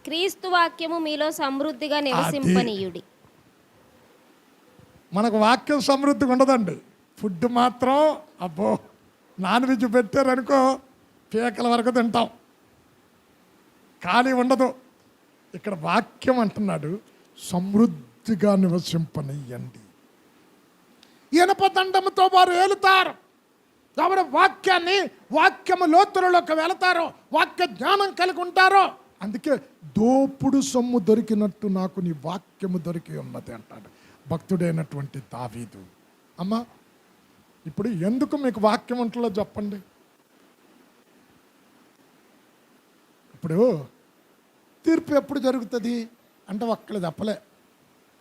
క్రీస్తు వాక్యము మీలో సమృద్ధిగా నివసింపనీయుడి. మనకు వాక్యం సమృద్ధిగా ఉండదండి. ఫుడ్ మాత్రం అబ్బో నాన్ వెజ్ పెట్టారనుకో పీకల వరకు తింటాం, ఖాళీ ఉండదు. ఇక్కడ వాక్యం అంటున్నాడు సమృద్ధిగా నివసింపనీయండి. ఇనప దండముతో వారు ఏలుతారు. ఎవరు వాక్యము లోతులలోకి వెళతారో, వాక్య జ్ఞానం కలిగి ఉంటారో. అందుకే దోపుడు సొమ్ము దొరికినట్టు నాకు నీ వాక్యము దొరికి ఉన్నది అంటాడు భక్తుడైనటువంటి దావీదు. అమ్మా ఇప్పుడు ఎందుకు మీకు వాక్యం ఉంటుందో చెప్పండి. ఇప్పుడు తీర్పు ఎప్పుడు జరుగుతుంది అంటే ఒక్కళ్ళు చెప్పలే.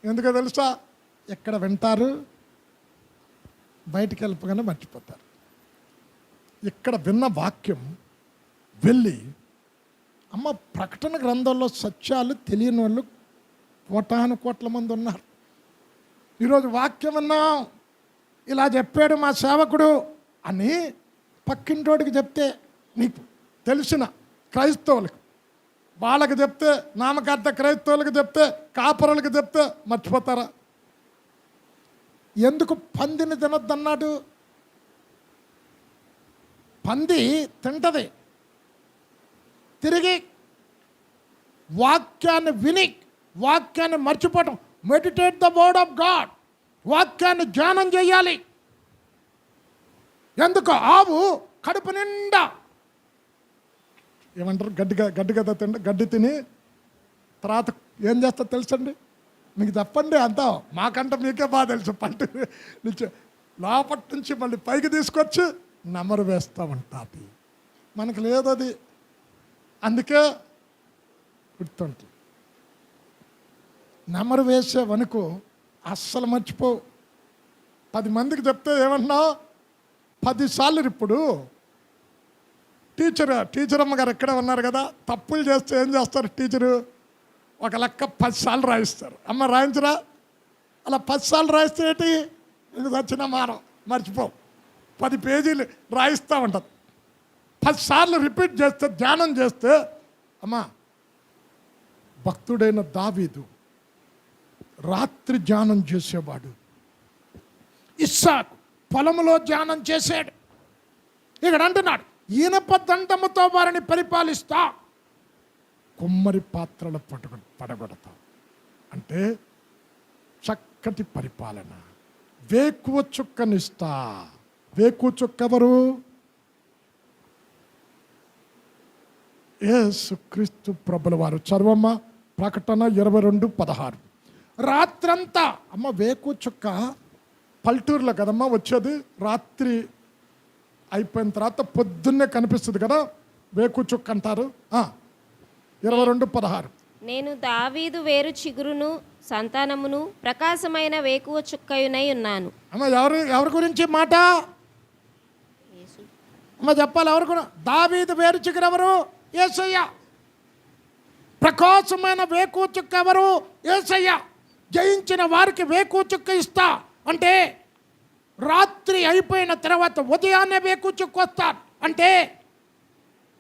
ఎందుకో తెలుసా? ఎక్కడ వింటారు, బయటికి వెళ్ళిపోగానే మర్చిపోతారు. ఇక్కడ విన్న వాక్యం వెళ్ళి అమ్మ ప్రకటన గ్రంథంలో సత్యాలు తెలియని వాళ్ళు కోటాను మంది ఉన్నారు. ఈరోజు వాక్యం విన్నాం, ఇలా చెప్పాడు మా సేవకుడు అని పక్కింటోడికి చెప్తే, నీకు తెలిసిన క్రైస్తవులకు వాళ్ళకి చెప్తే, నామకార్థ క్రైస్తవులకు చెప్తే, కాపరులకు చెప్తే మర్చిపోతారా? ఎందుకు పందిని తినొద్దన్నాడు? పంది తింటది, తిరిగి వాక్యాన్ని విని వాక్యాన్ని మర్చిపోవటం. Meditate the word of God, వాక్యాన్ని ధ్యానం చేయాలి. ఎందుకు? ఆవు కడుపు నిండా ఏమంటారు గడ్డి తిని తర్వాత ఏం చేస్తా తెలుసండి మీకు? చెప్పండి, అంతా మాకంటే మీకే బాగా తెలుసు. పంట నుంచి లోపటి నుంచి మళ్ళీ పైకి తీసుకొచ్చి నెమరు వేస్తూ ఉంటుంది. మనకు లేదు అది, అందుకే గుర్తుంటుంది. నెమరు వేసేవనుకో అస్సలు మర్చిపో. 10 మందికి చెప్తే ఏమన్నావు? 10 సార్లు. ఇప్పుడు టీచర్ అమ్మగారు ఎక్కడ ఉన్నారు కదా, తప్పులు చేస్తే ఏం చేస్తారు టీచరు? ఒక లెక్క 10 సార్లు రాయిస్తారు. అమ్మ రాయించరా? అలా 10 సార్లు రాయిస్తే ఏంటి? ఇది వచ్చిన మానం మర్చిపో. 10 పేజీలు రాయిస్తూ ఉంటుంది. 10 సార్లు రిపీట్ చేస్తే, ధ్యానం చేస్తే. అమ్మా భక్తుడైన దావీదు రాత్రి ధ్యానం చేసేవాడు. ఇస్సాకు పొలములో ధ్యానం చేశాడు. ఇక్కడ అంటున్నాడు, ఈనప దండముతో వారిని పరిపాలిస్తా, కుమ్మరి పాత్రలు పడగొడతా. అంటే చక్కటి పరిపాలన. వేకువ చుక్కనిస్తా. వేకువ చుక్క ఎవరు? యేసుక్రీస్తు ప్రభుల వారు. చదవమ్మ ప్రకటన 22:16. రాత్రంతా అమ్మ వేకు చుక్క పల్టూరులో కదమ్మా వచ్చేది. రాత్రి అయిపోయిన తర్వాత పొద్దున్నే కనిపిస్తుంది కదా, వేకు చుక్క అంటారు. 22:16 నేను దావీదు వేరు చిగురును సంతానమును ప్రకాశమైన వేకువ చుక్కయునై ఉన్నాను. అమ్మ ఎవరి గురించి మాట? అమ్మ చెప్పాలి, ఎవరు కూడా? దావీదు వేరు చిగురు ఎవరు? యేసయ్య. ప్రకాశమైన వేకువ చుక్క ఎవరు? యేసయ్య. జయించిన వారికి వేకువ చుక్క ఇస్తా అంటే రాత్రి అయిపోయిన తర్వాత ఉదయాన్నే వేకువ చుక్క వస్తాడు అంటే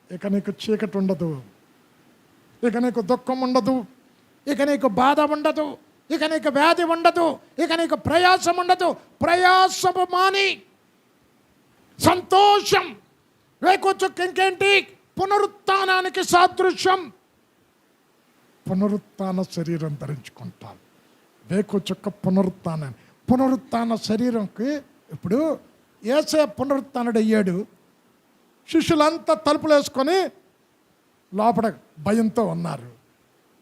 ఇక నీకు చీకటి ఉండదు, ఇక నీకు దుఃఖం ఉండదు, ఇక నీకు బాధ ఉండదు, ఇక నీకు వ్యాధి ఉండదు, ఇక నీకు ప్రయాసం ఉండదు. ప్రయాసము మాని సంతోషం. వేకువ చుక్క ఇంకేంటి? పునరుత్థానానికి సాదృశ్యం. పునరుత్థాన శరీరం ధరించుకుంటారు. వేకువ చుక్క పునరుత్థాన శరీరంకి. ఇప్పుడు యేసయ్య పునరుత్థానుడు అయ్యాడు. శిష్యులంతా తలుపులు వేసుకొని లోపల భయంతో ఉన్నారు.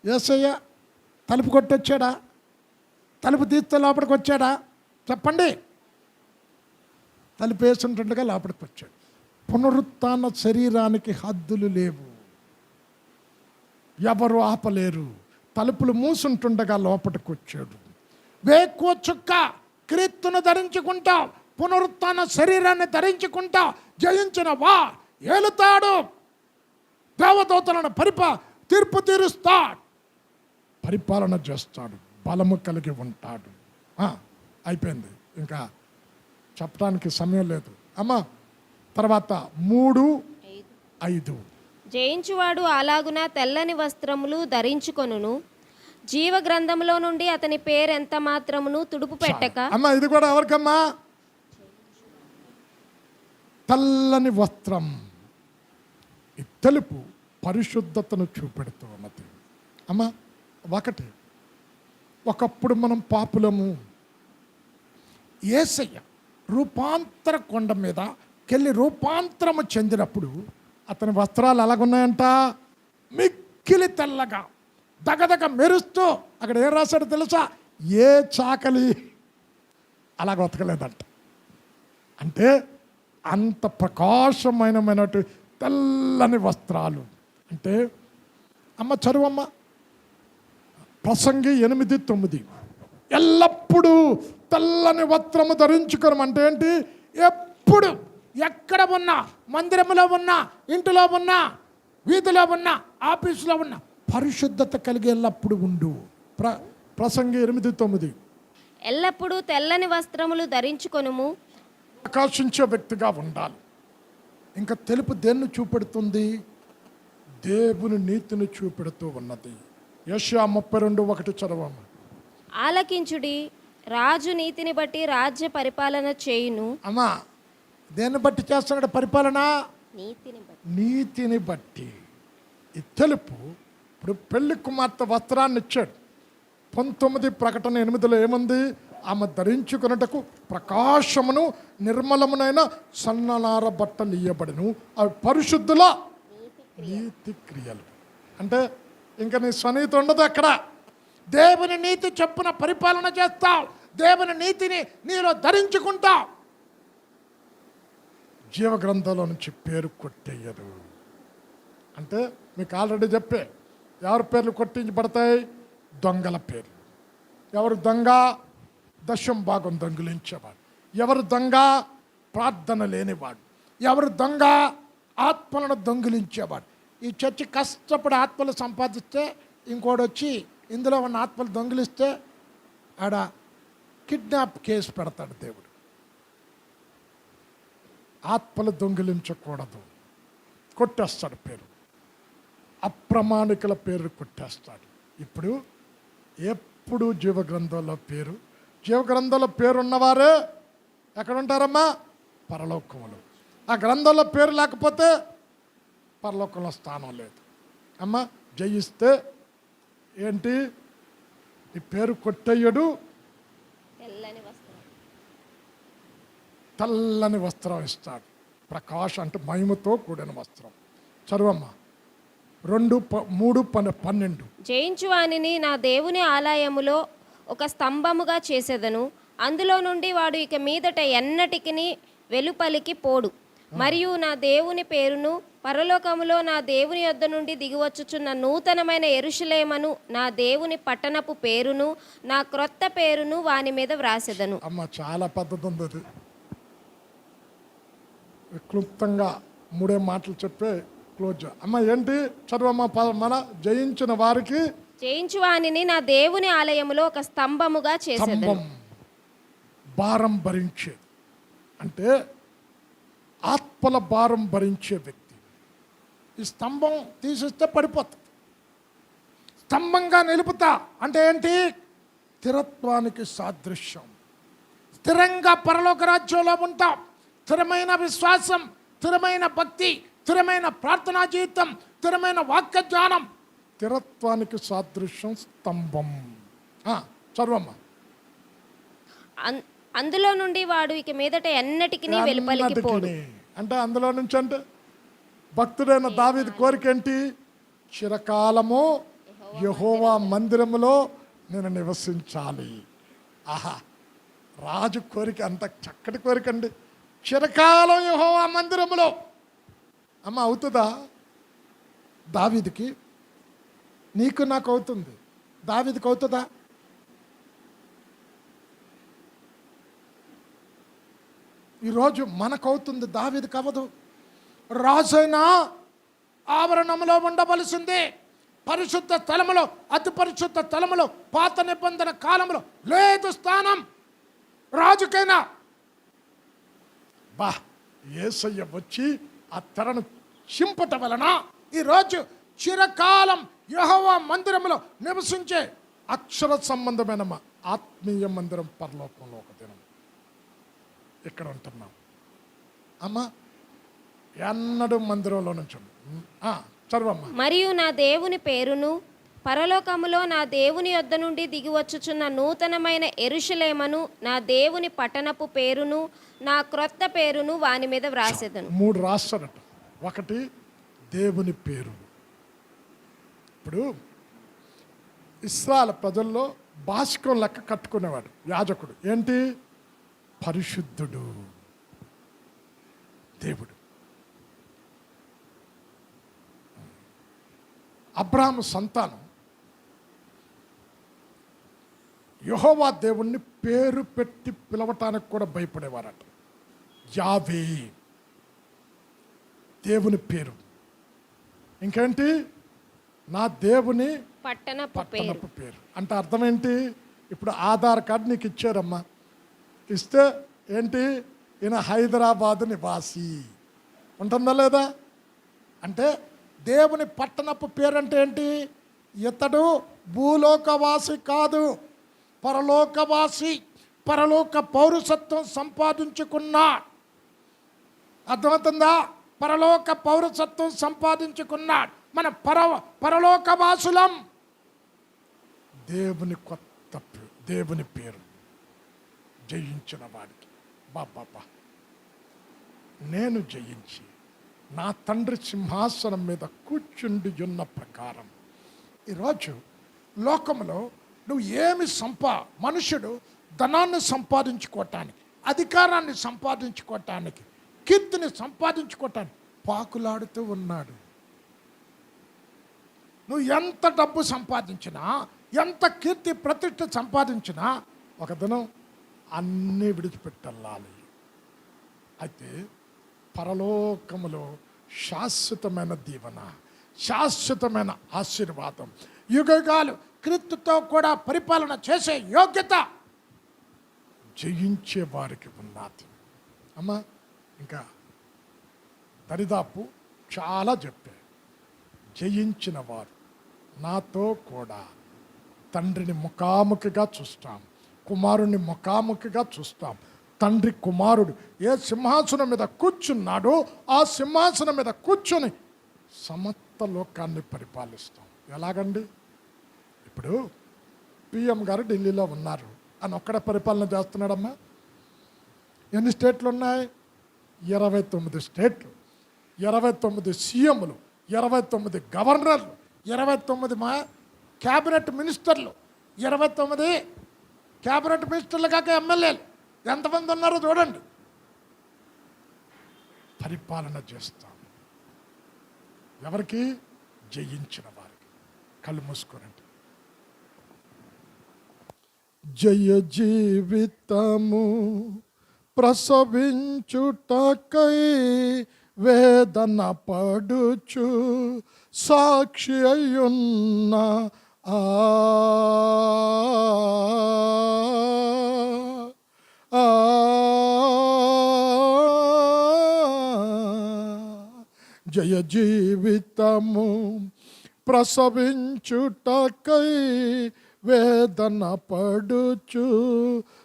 యేసయ్య తలుపు కొట్టొచ్చాడా? తలుపు తీస్తే లోపలికి వచ్చాడా? చెప్పండి. తలుపు వేస్తుండగా లోపలికి వచ్చాడు. పునరుత్థాన శరీరానికి హద్దులు లేవు, ఎవరు ఆపలేరు. తలుపులు మూసుంటుండగా లోపలికి వచ్చాడు. వేకువ చుక్క క్రీస్తును ధరించుకుంటా, పునరుత్థాన శరీరాన్ని ధరించుకుంటా జయించిన వా ఏలుతాడు. దేవదూతలను తీర్పు తీరుస్తాడు, పరిపాలన చేస్తాడు, బలము కలిగి ఉంటాడు. అయిపోయింది, ఇంకా చెప్పడానికి సమయం లేదు. అమ్మ తర్వాత 3:5 జయించువాడు అలాగున తెల్లని వస్త్రములు ధరించుకొనును, జీవ గ్రంథములో నుండి అతని పేరు ఎంత మాత్రమును తుడుపు పెట్టక. అమ్మ ఇది కూడా ఎవరికమ్మా? తెల్లని వస్త్రం. ఈ తెలుపు పరిశుద్ధతను చూపెడుతూ ఉన్నది. అమ్మ ఒకప్పుడు మనం పాపులము. యేసయ్య రూపాంతర కొండ మీదకెళ్ళి రూపాంతరము చెందినప్పుడు అతని వస్త్రాలు ఎలాగున్నాయంట? మిక్కిలి తెల్లగా దగదగ మెరుస్తూ. అక్కడ ఏం రాశాడో తెలుసా? ఏ చాకలి అలాగ ఉతకలేదంట. అంటే అంత ప్రకాశమైనటువంటి తెల్లని వస్త్రాలు. అంటే అమ్మ చదువమ్మ ప్రసంగి 8:9 ఎల్లప్పుడూ తెల్లని వస్త్రము ధరించుకోవడం అంటే ఏంటి? ఎప్పుడు ఎక్కడ ఉన్నా, మందిరంలో ఉన్నా, ఇంటిలో ఉన్నా, వీధిలో ఉన్నా, ఆఫీసులో ఉన్నా పరిశుద్ధత కలిగి ఎల్లప్పుడు ఉండు. ప్రసంగి 8:9 ఎల్లప్పుడూ తెల్లని వస్త్రములు ధరించుకొనుము. ప్రకాశించే వ్యక్తిగా ఉండాలి. ఇంకా తెలుపు దేన్ని చూపెడుతుంది? దేవుని నీతిని చూపెడుతూ ఉన్నది. యెషయా 32:1 చదవమ్మ. ఆలకించుడి, రాజు నీతిని బట్టి రాజ్య పరిపాలన చేయును. అమ్మా దేన్ని బట్టి చేస్తున్నాడు పరిపాలన? నీతిని బట్టి. ఈ తెలుపు ఇప్పుడు పెళ్లి కుమార్తె వస్త్రాన్ని ఇచ్చాడు. 19 ప్రకటన 8లో ఏముంది? ఆమె ధరించుకున్నటకు ప్రకాశమును నిర్మలమునైన సన్ననార బట్టలు ఇయ్యబడును, అవి పరిశుద్ధుల నీతి క్రియలు. అంటే ఇంకా నీ స్వనీతి ఉండదు. అక్కడ దేవుని నీతి చొప్పున పరిపాలన చేస్తావు, దేవుని నీతిని నీలో ధరించుకుంటావు. జీవగ్రంథంలో నుంచి పేరు కొట్టేయరు. అంటే మీకు ఆల్రెడీ చెప్పే ఎవరి పేర్లు కొట్టించబడతాయి? దొంగల పేర్లు. ఎవరు దొంగ? దశం భాగం దొంగిలించేవాడు. ఎవరు దొంగ? ప్రార్థన లేనివాడు. ఎవరు దొంగ? ఆత్మలను దొంగిలించేవాడు. ఈ చర్చి కష్టపడి ఆత్మలు సంపాదిస్తే ఇంకోటి వచ్చి ఇందులో ఉన్న ఆత్మలు దొంగిలిస్తే ఆడ కిడ్నాప్ కేసు పెడతాడు దేవుడు. ఆత్మలు దొంగిలించకూడదు, కొట్టేస్తాడు పేరు. అప్రమాణికుల పేరు కొట్టేస్తాడు. ఇప్పుడు ఎప్పుడు జీవగ్రంథంలో పేరు ఉన్నవారే ఎక్కడ ఉంటారమ్మా? పరలోకములు. ఆ గ్రంథంలో పేరు లేకపోతే పరలోకంలో స్థానం లేదు. అమ్మ జయిస్తే ఏంటి? ఈ పేరు కొట్టేయడు, తెల్లని వస్త్రం ఇస్తాడు. ప్రకాశం అంటే మహిమతో కూడిన వస్త్రం. చదువమ్మా 2:3-12. జయించువానిని నా దేవుని ఆలయములో ఒక స్తంభముగా చేసేదను, అందులో నుండి వాడు ఇక మీదట ఎన్నటికి వెలుపలికి పోడు, మరియు నా దేవుని పేరును పరలోకములో నా దేవుని యొద్ద నుండి దిగివచ్చుచున్న నూతనమైన యెరూషలేమను నా దేవుని పట్టణపు పేరును నా క్రొత్త పేరును వాని మీద వ్రాసెదను. అమ్మ చాలా పద్ధతి ఉంది అది. క్లుప్తంగా 3 మాటలు చెప్పే క్లోజ్. అమ్మ ఏంటి చదవమ్మ? మన జయించిన వారికి జయించు వానిని నా దేవుని ఆలయములో ఒక స్తంభముగా చేసేదను. స్తంభం, భారం భరించేది అంటే ఆత్మల భారం భరించే వ్యక్తి. ఈ స్తంభం తీసిస్తే పడిపోతుంది. స్తంభంగా నిలుపుతా అంటే ఏంటి? స్థిరత్వానికి సాదృశ్యం. స్థిరంగా పరలోక రాజ్యంలో ఉంటాం. స్థిరమైన విశ్వాసం, స్థిరమైన భక్తి, స్థిరమైన ప్రార్థనా జీవితం, స్థిరమైన వాక్య జ్ఞానం స్థిరత్వానికి సాదృశ్యం స్తంభం. చదవమ్మ. అందులో నుండి వాడు ఇక మీదట ఎన్నటికి వెలుపలికి పోడు. అంటే అందులో నుంచి అంటే భక్తుడైన దావీదు కోరిక ఏంటి? చిరకాలము యెహోవా మందిరములో నేను నివసించాలి. ఆహా, రాజు కోరిక అంత చక్కటి కోరిక అండి. చిరకాలం యెహోవా మందిరములో. అమ్మ అవుతుందా? దావీదుకి, నీకు నాకు అవుతుంది. దావీదుకి అవుతుందా? ఈరోజు మనకు అవుతుంది, దావీదుకి అవ్వదు. రాజైన ఆవరణంలో ఉండవలసింది. పరిశుద్ధ స్థలములో, అతి పరిశుద్ధ స్థలములో పాత నిబంధన కాలంలో లేదు స్థానం రాజుకైనా. బా, యేసయ్య వచ్చి ఆ తెరను చింపట వలన ఈరోజు చిరకాలం యెహోవా మందిరంలో నివసించే అక్షర సంబంధమైన మా ఆత్మీయ మందిరం పరలోకంలో ఒక దినం ఇక్కడ ఉంటున్నాం. అమ్మ ఎన్నడూ మందిరంలో నుంచి చదవమ్మా. మరియు నా దేవుని పేరును పరలోకములో నా దేవుని యొద్ద నుండి దిగివచ్చుచున్న నూతనమైన యెరూషలేమను నా దేవుని పట్టణపు పేరును నా క్రొత్త పేరును వాని మీద వ్రాసెదను. 3 రాస్తారట. ఒకటి దేవుని పేరు. ఇప్పుడు ఇశ్రాయేలు ప్రజల్లో బాసికం లెక్క కట్టుకునేవాడు యాజకుడు. ఏంటి? పరిశుద్ధుడు దేవుడు. అబ్రాహాము సంతానం యెహోవా దేవుణ్ణి పేరు పెట్టి పిలవటానికి కూడా భయపడేవారట. యావే దేవుని ఇంకేంటి? నా దేవుని పట్టణపు పేరు. అంటే అర్థం ఏంటి? ఇప్పుడు ఆధార్ కార్డు నీకు ఇచ్చారమ్మా, ఇస్తే ఏంటి? ఈయన హైదరాబాద్ నివాసి ఉంటుందా లేదా? అంటే దేవుని పట్టణపు పేరు అంటే ఏంటి? ఇతడు భూలోకవాసి కాదు, పరలోకవాసి. పరలోక పౌరసత్వం సంపాదించుకున్నా. అర్థమవుతుందా? పరలోక పౌరసత్వం సంపాదించుకున్నాడు. మన పరలోకవాసులం. దేవుని పేరు జయించిన వాడికి బాబా, నేను జయించి నా తండ్రి సింహాసనం మీద కూర్చుండి ఉన్న ప్రకారం ఈరోజు లోకంలో నువ్వు ఏమి మనుషుడు ధనాన్ని సంపాదించుకోవటానికి, అధికారాన్ని సంపాదించుకోవటానికి, కీర్తిని సంపాదించుకోవటానికి పాకులాడుతూ ఉన్నాడు. నువ్వు ఎంత డబ్బు సంపాదించినా, ఎంత కీర్తి ప్రతిష్ఠ సంపాదించినా ఒక దినం అన్నీ విడిచిపెట్టెళ్ళాలి. అయితే పరలోకములో శాశ్వతమైన దీవెన, శాశ్వతమైన ఆశీర్వాదం, యుగయుగాలు క్రీస్తుతో కూడా పరిపాలన చేసే యోగ్యత జయించే వారికి ఉన్నది. అమ్మా ఇంకా దరిదాపు చాలా చెప్పారు. జయించిన వారు నాతో కూడా తండ్రిని ముఖాముఖిగా చూస్తాం, కుమారుని ముఖాముఖిగా చూస్తాం. తండ్రి కుమారుడు ఏ సింహాసనం మీద కూర్చున్నాడో ఆ సింహాసనం మీద కూర్చొని సమస్త లోకాన్ని పరిపాలిస్తాం. ఎలాగండి? ఇప్పుడు పిఎం గారు ఢిల్లీలో ఉన్నారు అని ఒక్కడ పరిపాలన చేస్తున్నాడమ్మా. ఎన్ని స్టేట్లు ఉన్నాయి? 29 స్టేట్లు, 29 సీఎంలు, 29 గవర్నర్లు, 29 క్యాబినెట్ మినిస్టర్లు, 29 క్యాబినెట్ మినిస్టర్లు కాక ఎమ్మెల్యేలు ఎంతమంది ఉన్నారో చూడండి. పరిపాలన చేస్తాం. ఎవరికి? జయించిన వారికి. కళ్ళు మూసుకోనండి. జయ జీవితము ప్రసవించుటకై వేదన పడుచు సాక్షి అయ్యున్న ఆ ఆ జయ జీవితము ప్రసవించుటకై వేదన పడుచు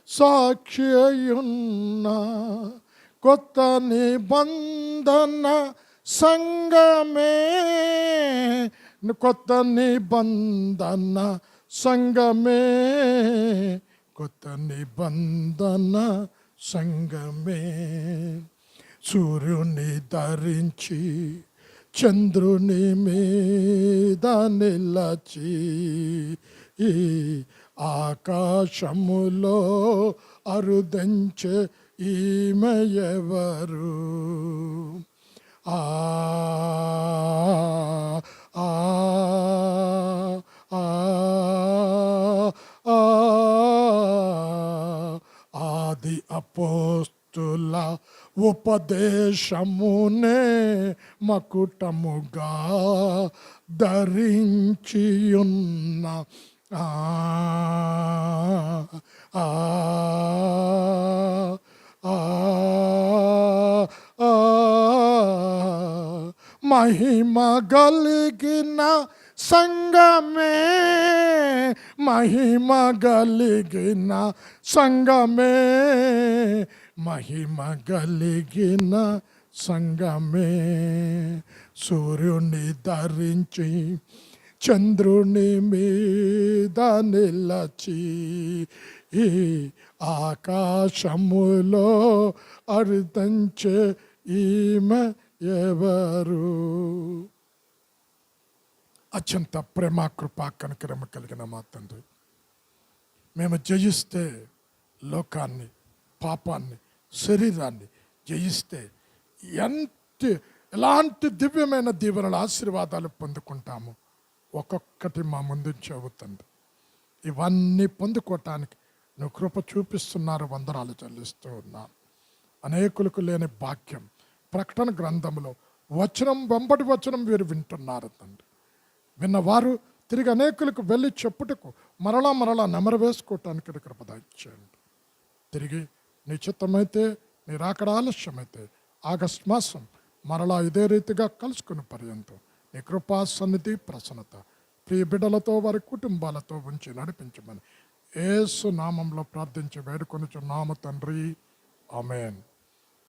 సాక్షి అయ్యున్న కొత్త నిబంధన సంగమే, కొత్త నిబంధన సంగమే, కొత్త నిబంధన సంగమే. సూర్యుని ధరించి చంద్రుని మీద నిలచి ఈ ఆకాశములో అరుదంచే ఈమె ఎవరు? ఆ ఆ ఆ ఆ ఆది అపోస్తుల ఉపదేశమునే మకుటముగా ధరించియున్న ఆ ఆ ఆ ఆ మహిమ గలిగిన సంగమే, మహిమ గలిగిన సంగమే, మహిమ గలిగిన సంగమే. సూర్యుని ధరించి చంద్రుని మీద నిలచి ఈ ఆకాశములో అరుదంచే ఈమె ఎవరు? అత్యంత ప్రేమ కృపా కనికరమ కలిగిన మా తండ్రి, మేము జయిస్తే లోకాన్ని, పాపాన్ని, శరీరాన్ని జయిస్తే ఎలాంటి దివ్యమైన దీవెనల ఆశీర్వాదాలు పొందుకుంటాము ఒక్కొక్కటి మా ముందు చెబుతుంది. ఇవన్నీ పొందుకోవటానికి నువ్వు కృప చూపిస్తున్నారు, వందనాలు చెల్లిస్తూ ఉన్నాను. అనేకులకు లేని భాగ్యం ప్రకటన గ్రంథంలో వచనం వెంబడి వచనం వీరు వింటున్నారు తండ్రి. విన్నవారు తిరిగి అనేకులకు వెళ్ళి చెప్పుటకు మరలా మరలా నెమరు వేసుకోవటానికి కృప దయచేయండి. తిరిగి నీ చిత్తమైతే, నీ రాకడ ఆలస్యమైతే ఆగస్టు మాసం మరలా ఇదే రీతిగా కలుసుకుని పర్యంతం నీ కృపా సన్నిధి ప్రసన్నత ప్రియ బిడ్డలతో వారి కుటుంబాలతో ఉంచి నడిపించమని యేసు నామంలో ప్రార్థించి వేడుకొనుచున్నాము తండ్రి. ఆమేన్.